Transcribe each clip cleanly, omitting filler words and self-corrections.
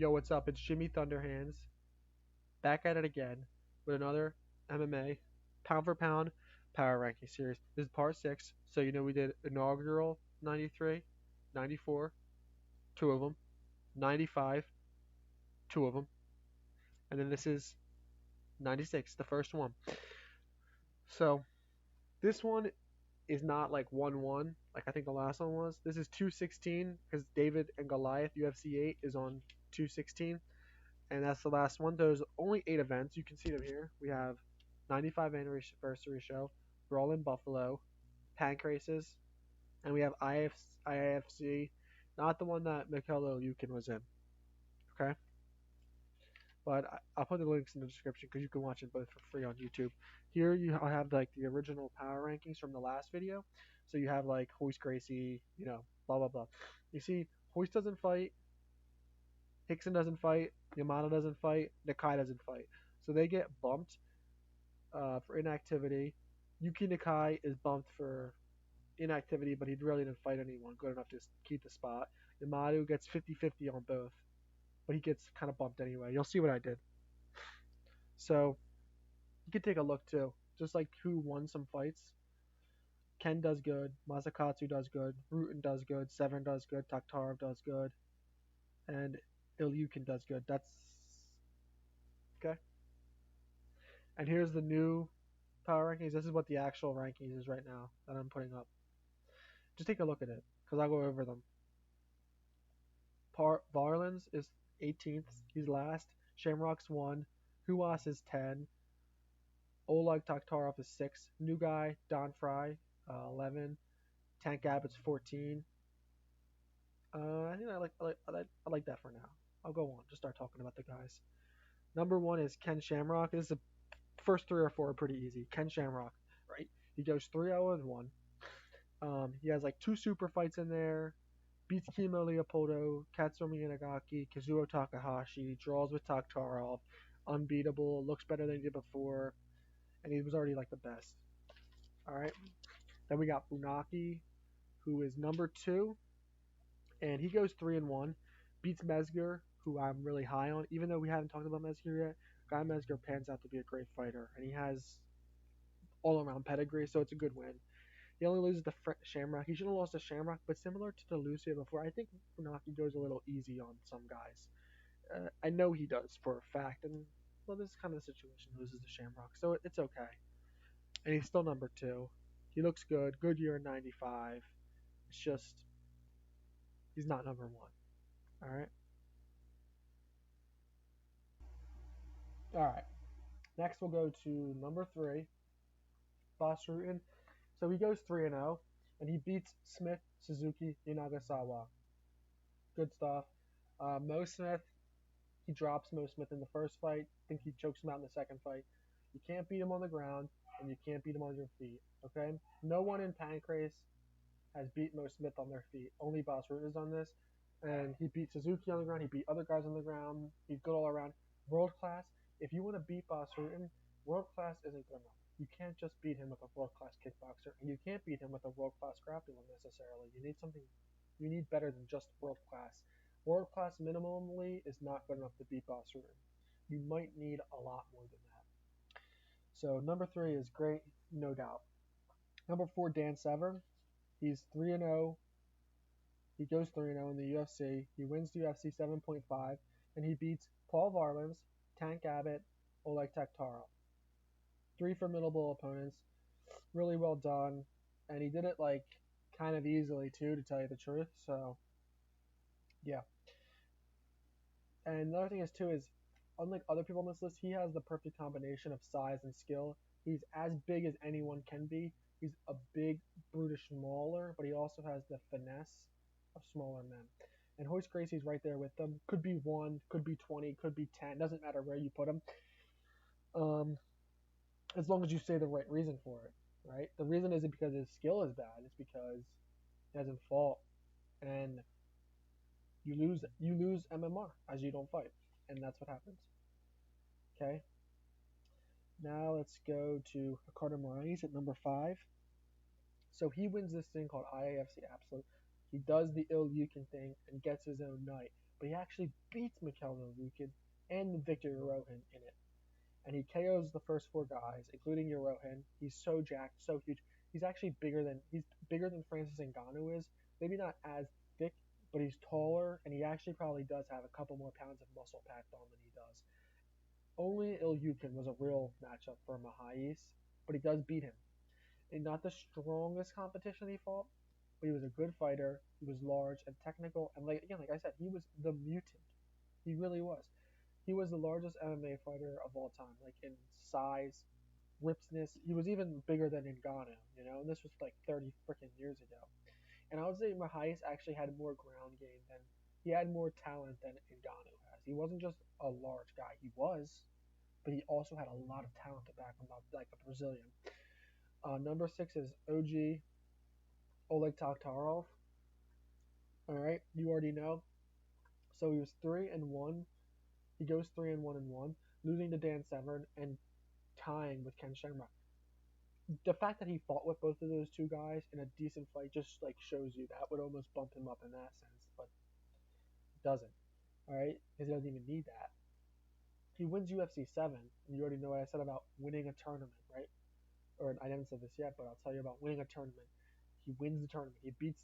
Yo, what's up? It's Jimmy Thunderhands back at it again with another MMA pound for pound power ranking series. This is part 6. So, we did inaugural 93, 94, two of them, 95, two of them, and then this is 96, the first one. So, this one is not like 1-1, like I think the last one was. This is 216 because David and Goliath UFC 8 is on 216. And that's the last one. There's only 8 events. You can see them here. We have 95 anniversary show, Brawl in Buffalo, Pancraces, and we have IFC, not the one that Mikel ilyukin was in. Okay, but I'll put the links in the description because you can watch it both for free on YouTube. Here I have like the original power rankings from the last video. So you have like Hoist Gracie, blah blah blah. You see, Hoist doesn't fight, Hickson doesn't fight, Yamada doesn't fight, Nakai doesn't fight. So they get bumped for inactivity. Yuki Nakai is bumped for inactivity, but he really didn't fight anyone good enough to keep the spot. Yamadu gets 50-50 on both, but he gets kind of bumped anyway. You'll see what I did. So you can take a look too, just like who won some fights. Ken does good, Masakatsu does good, Rutan does good, Severn does good, Takhtarov does good, and Ilyukin does good. That's okay. And here's the new power rankings. This is what the actual rankings is right now that I'm putting up. Just take a look at it because I'll go over them. Varlands is 18th. He's last. Shamrock's 1. Huas is 10. Oleg Takhtarov is 6. New guy, Don Fry, 11. Tank Abbott's 14. I think I like that for now. I'll go on. Just start talking about the guys. Number 1 is Ken Shamrock. This is the first 3 or 4 are pretty easy. Ken Shamrock, right? He goes 3-0-1. He has like 2 super fights in there. Beats Kimo Leopoldo, Katsumi Inagaki, Kazuo Takahashi, draws with Takhtarov, unbeatable, looks better than he did before, and he was already like the best. Alright. Then we got Funaki, who is number 2, and he goes 3-1. Beats Mesger, who I'm really high on, even though we haven't talked about Mesger yet. Guy Mesger pans out to be a great fighter, and he has all around pedigree, so it's a good win. He only loses to Shamrock. He should have lost to Shamrock, but similar to Lucia before, I think Funaki goes a little easy on some guys. I know he does for a fact, and well, this is kind of the situation. Loses to Shamrock, so it's okay. And he's still number 2. He looks good. Good year in '95. It's just he's not number 1. All right. All right. Next we'll go to number 3, Boss Rutan. So he goes 3-0, and he beats Smith, Suzuki, Nagasawa. Good stuff. Mo Smith, he drops Mo Smith in the first fight. I think he chokes him out in the second fight. You can't beat him on the ground, and you can't beat him on your feet. Okay? No one in Pancrase has beat Mo Smith on their feet. Only Boss Rutan is on this. And he beat Suzuki on the ground. He beat other guys on the ground. He's good all around. World class. If you want to beat Boss Rutan, world class isn't good enough. You can't just beat him with a world-class kickboxer, and you can't beat him with a world-class grappler necessarily. You need something. You need better than just world-class. World-class minimally is not good enough to beat Boss Rutan. You might need a lot more than that. So number 3 is great, no doubt. Number 4, Dan Severn. He's 3-0. He goes 3-0 in the UFC. He wins the UFC 7.5, and he beats Paul Varlands, Tank Abbott, Oleg Takhtarov. 3 formidable opponents. Really well done. And he did it like kind of easily too, to tell you the truth. So yeah. And another thing is too is unlike other people on this list, he has the perfect combination of size and skill. He's as big as anyone can be. He's a big, brutish mauler, but he also has the finesse of smaller men. And Hoist Gracie's right there with them. Could be 1, could be 20, could be 10. Doesn't matter where you put him. As long as you say the right reason for it, right? The reason isn't because his skill is bad. It's because he hasn't fought, and you lose MMR as you don't fight, and that's what happens. Okay. Now let's go to Ricardo Moraes at number 5. So he wins this thing called IAFC Absolute. He does the ilyukin thing and gets his own night. but he actually beats Mikhail Ilyukin and Victor Yorohin in it. And he KOs the first four guys, including Yorohin. He's so jacked, so huge. He's bigger than Francis Ngannou is. Maybe not as thick, but he's taller, and he actually probably does have a couple more pounds of muscle packed on than he does. Only Ilyukin was a real matchup for Mahais, but he does beat him. And not the strongest competition he fought, but he was a good fighter. He was large and technical, and like I said, he was the mutant. He really was. He was the largest MMA fighter of all time, like in size, ripsness. He was even bigger than Ngannou, and this was like 30 freaking years ago. And I would say Mahais actually had more ground game than he had more talent than Ngannou has. He wasn't just a large guy. He was, but he also had a lot of talent to back him up, like a Brazilian. Number 6 is OG Oleg Taktarov. All right, you already know. So he was 3-1. He goes 3-1, losing to Dan Severn and tying with Ken Shamrock. The fact that he fought with both of those two guys in a decent fight just like shows you that would almost bump him up in that sense, but it doesn't. All right, because he doesn't even need that. He wins UFC 7, and you already know what I said about winning a tournament, right? Or I didn't say this yet, but I'll tell you about winning a tournament. He wins the tournament. He beats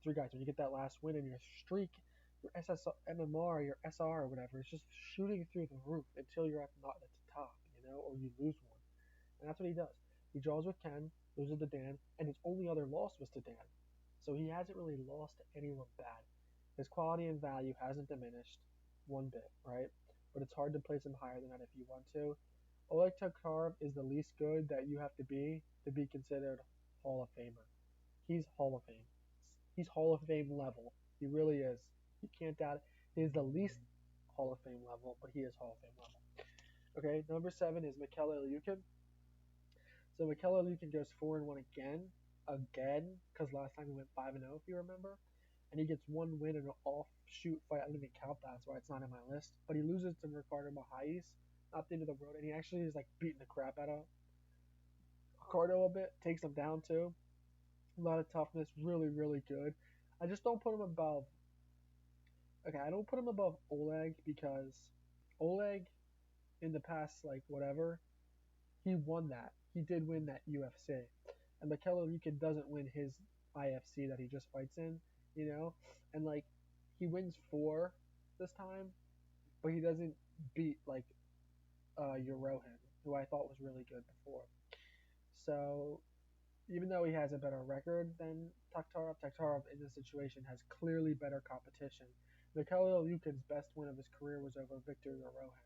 three guys. When you get that last win in your streak, your MMR, your SR, or whatever, it's just shooting through the roof until you're at the top, or you lose one. And that's what he does. He draws with Ken, loses to Dan, and his only other loss was to Dan. So he hasn't really lost to anyone bad. His quality and value hasn't diminished one bit, right? But it's hard to place him higher than that if you want to. Oleg Taktarov is the least good that you have to be considered Hall of Famer. He's Hall of Fame. He's Hall of Fame level. He really is. You can't doubt it. He's the least Hall of Fame level, but he is Hall of Fame level. Okay, number 7 is Mikhail Ilyukin. So Mikhail Ilyukin goes 4-1 again, because last time he went 5-0, if you remember. And he gets one win in an offshoot fight. I don't even count that, that's why it's not in my list. But he loses to Ricardo Mahais at the end of the road, and he actually is like beating the crap out of Ricardo a bit, takes him down too. A lot of toughness, really, really good. I just don't put him above. Okay, I don't put him above Oleg because Oleg, in the past, like whatever, he won that. He did win that UFC, and Mikhail Ilyukin doesn't win his IFC that he just fights in, and like he wins 4 this time, but he doesn't beat like Yorohin, who I thought was really good before. So even though he has a better record than Taktarov in this situation has clearly better competition. Mikhail Ilyukin's best win of his career was over Victor Yorohin,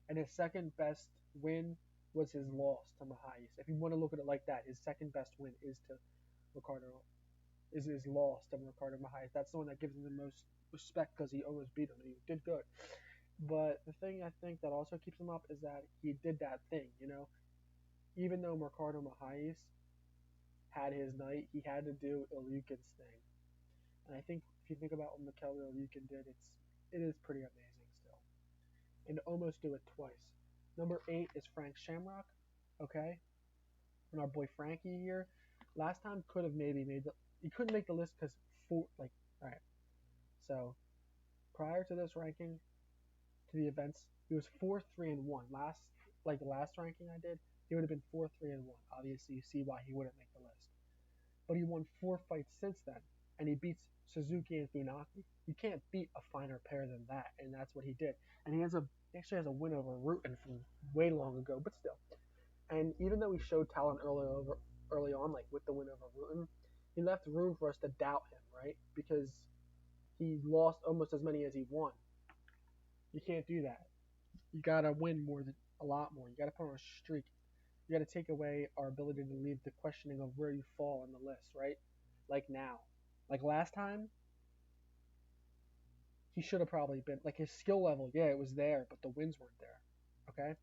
and his second best win was his loss to Mahais. If you want to look at it like that, his second best win is to Ricardo, is his loss to Ricardo Mahais. That's the one that gives him the most respect because he almost beat him and he did good. But the thing I think that also keeps him up is that he did that thing. Even though Ricardo Mahais had his night, he had to do Ilyukin's thing. And I think if you think about what Mikhail Ilyukin did, it is pretty amazing still. And to almost do it twice. Number 8 is Frank Shamrock. Okay? And our boy Frankie here. Last time could have maybe he couldn't make the list because alright. So prior to this ranking, to the events, he was 4-3-1. The last ranking I did, he would have been 4-3-1. Obviously, you see why he wouldn't make the list. But he won 4 fights since then, and he beats Suzuki and Funaki. You can't beat a finer pair than that, and that's what he did. And he actually has a win over Rutan from way long ago, but still. And even though he showed talent early on, like with the win over Rutan, he left room for us to doubt him, right? Because he lost almost as many as he won. You can't do that. You gotta win a lot more. You gotta put on a streak. You gotta take away our ability to leave the questioning of where you fall on the list, right? Like now. Like last time, he should have probably been, like his skill level, yeah, it was there, but the wins weren't there. Okay?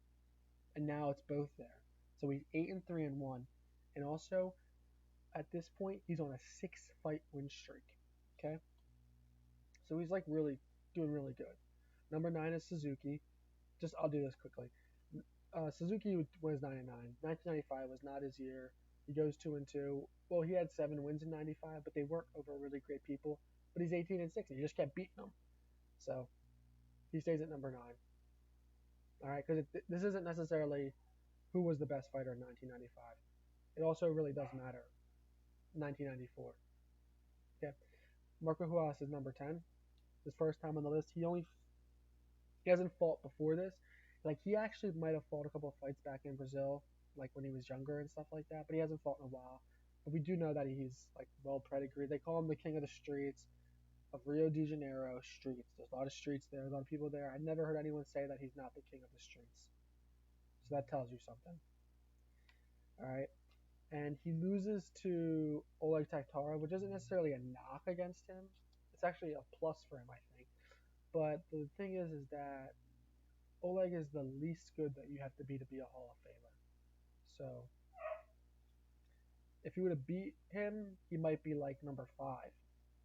And now it's both there. So he's 8-3-1. And also, at this point, he's on a 6-fight win streak. Okay? So he's like really doing really good. Number 9 is Suzuki. I'll do this quickly. Suzuki was 9-9. 1995 was not his year. He goes 2-2. Well, he had 7 wins in '95, but they weren't over really great people. But he's 18-6, and he just kept beating them. So he stays at number 9. All right, because this isn't necessarily who was the best fighter in 1995. It also really does matter. 1994. Okay, Marco Huas is number 10. His first time on the list. He hasn't fought before this. Like he actually might have fought a couple of fights back in Brazil, like when he was younger and stuff like that. But he hasn't fought in a while. But we do know that he's like well pedigreed. They call him the king of the streets of Rio de Janeiro streets. There's a lot of streets there, a lot of people there. I never heard anyone say that he's not the king of the streets. So that tells you something. All right. And he loses to Oleg Taktarov, which isn't necessarily a knock against him. It's actually a plus for him, I think. But the thing is that Oleg is the least good that you have to be a Hall of Famer. So if you would have beat him, he might be like number 5,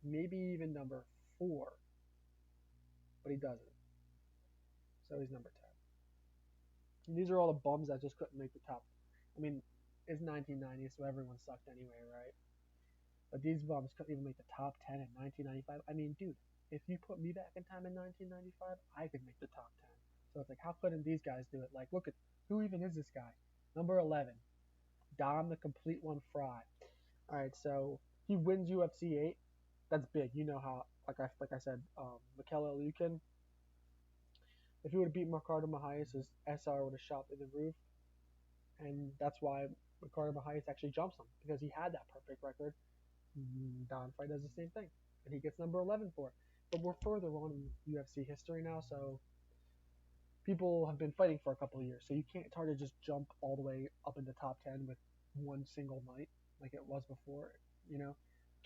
maybe even number 4, but he doesn't. So he's number 10. And these are all the bums that just couldn't make the top. I mean, it's 1990, so everyone sucked anyway, right? But these bums couldn't even make the top 10 in 1995. I mean, dude, if you put me back in time in 1995, I could make the top 10. So it's like, how couldn't these guys do it? Like, look at who even is this guy? Number 11, Dom the Complete One Fry. All right, so he wins UFC 8. That's big. You know how, like I said, Mikel Ilyukin. If he would have beat Ricardo Mahias, his SR would have shot through the roof, and that's why Ricardo Mahias actually jumps him because he had that perfect record. Don Fry does the same thing, and he gets number 11 for it. But we're further on in UFC history now, so people have been fighting for a couple of years, so you can't. It's hard to just jump all the way up in the top 10 with one single night like it was before. You know,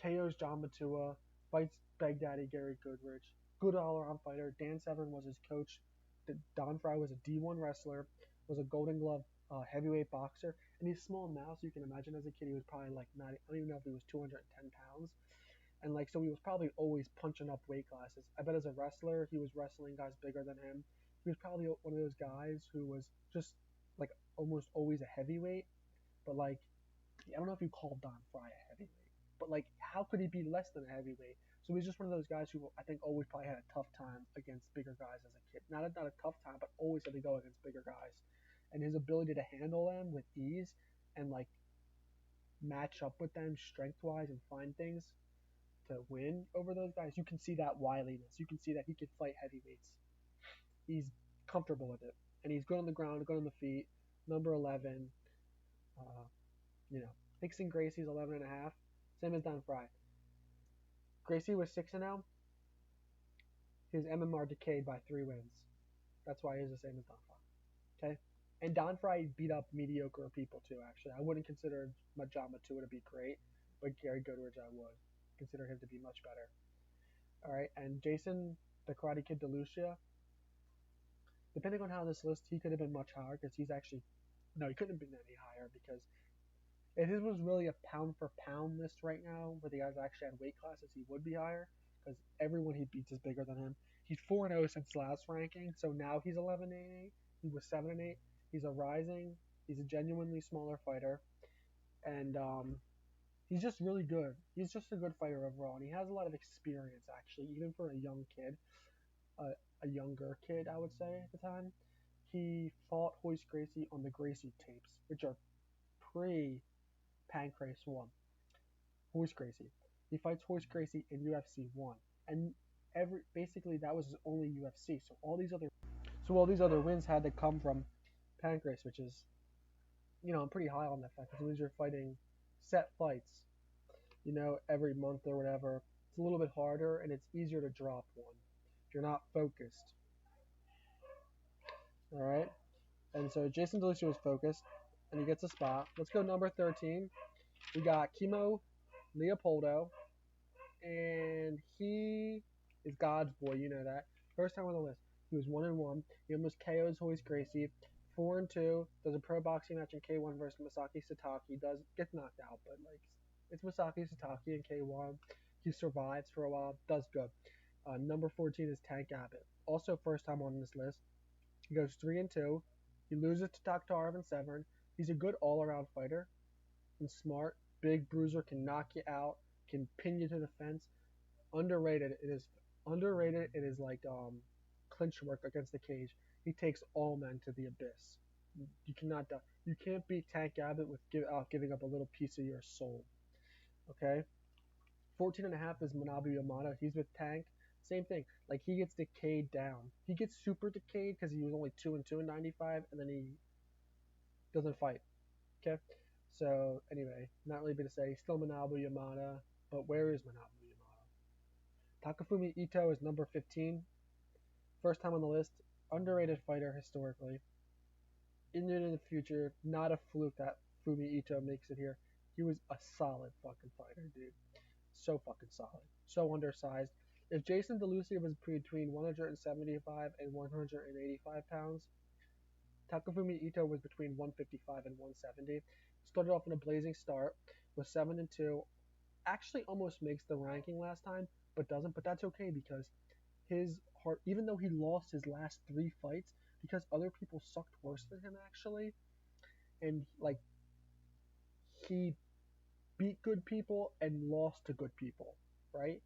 KO's John Matua, fights Big Daddy Gary Goodridge, good all-around fighter. Dan Severn was his coach. Don Fry was a D1 wrestler, was a Golden Glove heavyweight boxer, and he's small now, so you can imagine as a kid he was probably like not. I don't even know if he was 210 pounds. And like so he was probably always punching up weight classes. I bet as a wrestler he was wrestling guys bigger than him. He was probably one of those guys who was just like almost always a heavyweight, but like I don't know if you call Don Fry a heavyweight, but like how could he be less than a heavyweight? So he's just one of those guys who I think always probably had a tough time against bigger guys as a kid. Not a tough time, but always had to go against bigger guys. And his ability to handle them with ease and like match up with them strength wise and find things to win over those guys, you can see that wiliness. You can see that he can fight heavyweights. He's comfortable with it, and he's good on the ground, good on the feet. Number 11, uh, Hickson Gracie's 11 and a half, same as Don Fry. Gracie was 6-0. His MMR decayed by 3 wins. That's why he's the same as Don Fry. Okay, and Don Fry beat up mediocre people too. Actually, I wouldn't consider John Matua to be great, but Gary Goodridge I would consider him to be much better. All right, and Jason, the Karate Kid DeLucia, depending on how this list, he could have been much higher because he's actually, no, he couldn't have been any higher because if his was really a pound for pound list right now, where the guys actually had weight classes, he would be higher because everyone he beats is bigger than him. He's 4-0 since last ranking, so now he's 11-8. He was 7-8. He's a rising. He's a genuinely smaller fighter, and he's just really good. He's just a good fighter overall, and he has a lot of experience, actually, even for a young kid, a younger kid, I would say, at the time. He fought Royce Gracie on the Gracie tapes, which are pre-Pancrase 1. Royce Gracie. He fights Royce Gracie in UFC 1. And basically that was his only UFC. So all these other wins had to come from Pancrase, which is, I'm pretty high on that fact because it means you're fighting set fights, every month or whatever. It's a little bit harder and it's easier to drop one if you're not focused. All right. And so Jason DeLucia was focused and he gets a spot. Let's go number 13. We got Kimo Leopoldo, and he is God's boy. You know that. First time on the list. He was 1-1. He almost KOs Royce Gracie. 4-2. Does a pro boxing match in K1 versus Masaki Satake. Gets knocked out, but like it's Masaki Satake in K1. He survives for a while. Does good. Number 14 is Tank Abbott. Also first time on this list. He goes 3-2. He loses to Taktarov and Severn. He's a good all-around fighter and smart. Big bruiser, can knock you out, can pin you to the fence. Underrated in his Underrated, it is like clinch work against the cage. He takes all men to the abyss. You cannot you can't beat Tank Abbott with giving up a little piece of your soul. Okay? 14 and a half is Manabu Yamada. He's with Tank. Same thing. Like he gets decayed down. He gets super decayed because he was only 2-2 in 95, and then he doesn't fight. Okay? So anyway, not really been to say. Still Manabu Yamada, but where is Manabu Yamada? Takafumi Ito is number 15. First time on the list. Underrated fighter historically. Injured in the future. Not a fluke that Fumi Ito makes it here. He was a solid fucking fighter, dude. So fucking solid. So undersized. If Jason DeLucia was between 175 and 185 pounds, Takafumi Ito was between 155 and 170. Started off in a blazing start, was 7-2. Actually almost makes the ranking last time, but doesn't. But that's okay because his heart, even though he lost his last 3 fights, because other people sucked worse than him actually, and like he beat good people and lost to good people, right?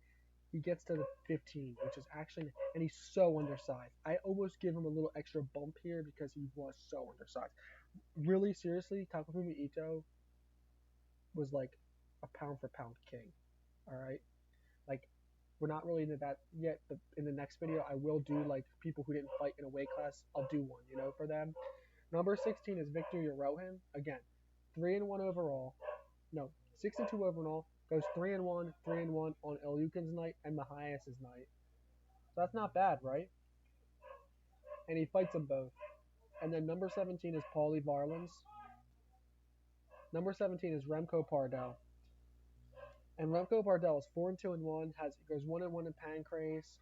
He gets to the 15, which is actually, and he's so undersized. I almost give him a little extra bump here because he was so undersized. Really, seriously, Takafumi Ito was like a pound for pound king. All right, like we're not really into that yet, but in the next video, I will do like people who didn't fight in a weight class. I'll do one, for them. Number 16 is Victor Yorohin. Again, 3-1 overall. No, 6-2 overall. Goes 3-1, 3-1 on ilyukin's night and Mahias's night. So that's not bad, right? And he fights them both. And then number 17 is Paulie Varlins. Number 17 is Remco Pardell. And Remco Pardell is 4-2-1. Goes 1-1 in Pancrase.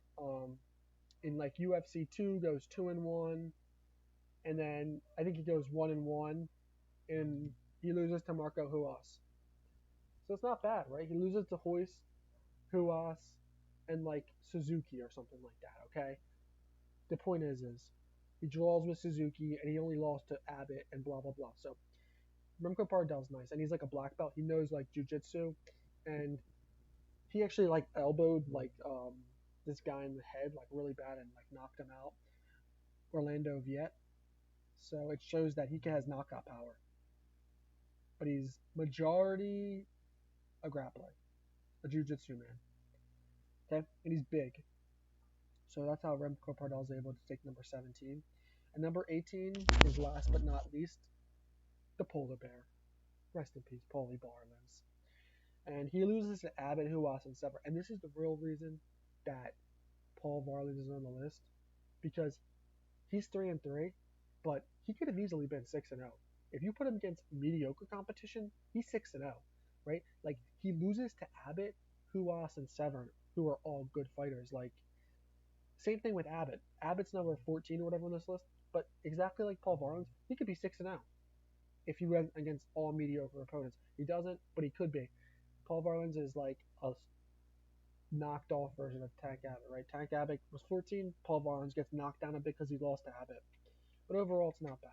In like UFC 2 goes 2-1. And then I think he goes 1-1. And he loses to Marco Huas. So it's not bad, right? He loses to Hoist, Huas, and like Suzuki or something like that, okay? The point is he draws with Suzuki and he only lost to Abbott and blah blah blah. So Remco Pardell's nice and he's like a black belt. He knows like jujitsu, and he actually like elbowed like this guy in the head like really bad and like knocked him out, Orlando Viet. So it shows that he has knockout power, but he's majority a grappler, a jujitsu man. Okay, and he's big. So that's how Remco Pardell is able to take number 17. And number 18 is last but not least, the polar bear. Rest in peace, Paulie Barlins. And he loses to Abbott, Huas, and Sever. And this is the real reason that Paul Varlins is on the list. Because he's 3-3, but he could have easily been 6-0. If you put him against mediocre competition, he's 6-0, right? Like, he loses to Abbott, Huas, and Severn, who are all good fighters. Like, same thing with Abbott. Abbott's number 14 or whatever on this list, but exactly like Paul Varlins, he could be 6-0 if he went against all mediocre opponents. He doesn't, but he could be. Paul Varlins is like a knocked off version of Tank Abbott, right? Tank Abbott was 14. Paul Varlins gets knocked down a bit because he lost to Abbott. But overall, it's not bad.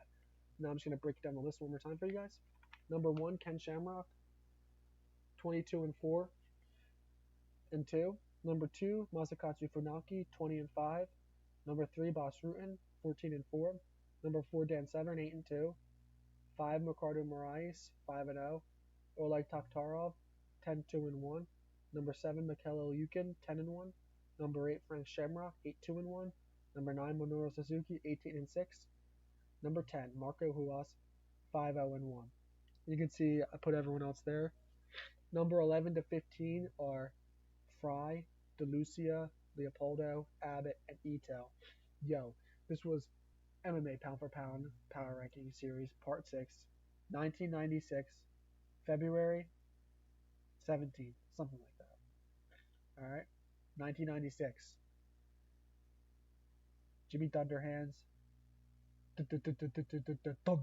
Now I'm just going to break down the list one more time for you guys. Number 1, Ken Shamrock, 22-4 and 2. Number 2, Masakatsu Funaki, 20-5. Number 3, Bas Rutten, 14-4. Number 4, Dan Severn, 8-2. 5, Ricardo Moraes, 5-0. Oleg Takhtarov, 10-2-1. Number 7, Mikel Ilyukin, 10-1. Number 8, Frank Shamrock, 8-2-1. Number 9, Minoru Suzuki, 18-6. Number 10, Marco Huas, 5-0-1. You can see I put everyone else there. Number 11 to 15 are Fry, DeLucia, Leopoldo, Abbott, and Ito. Yo, this was MMA Pound for Pound Power Ranking Series Part 6, 1996, February 17th, something like that. Alright? 1996. Jimmy Thunderhands. Thunderhands.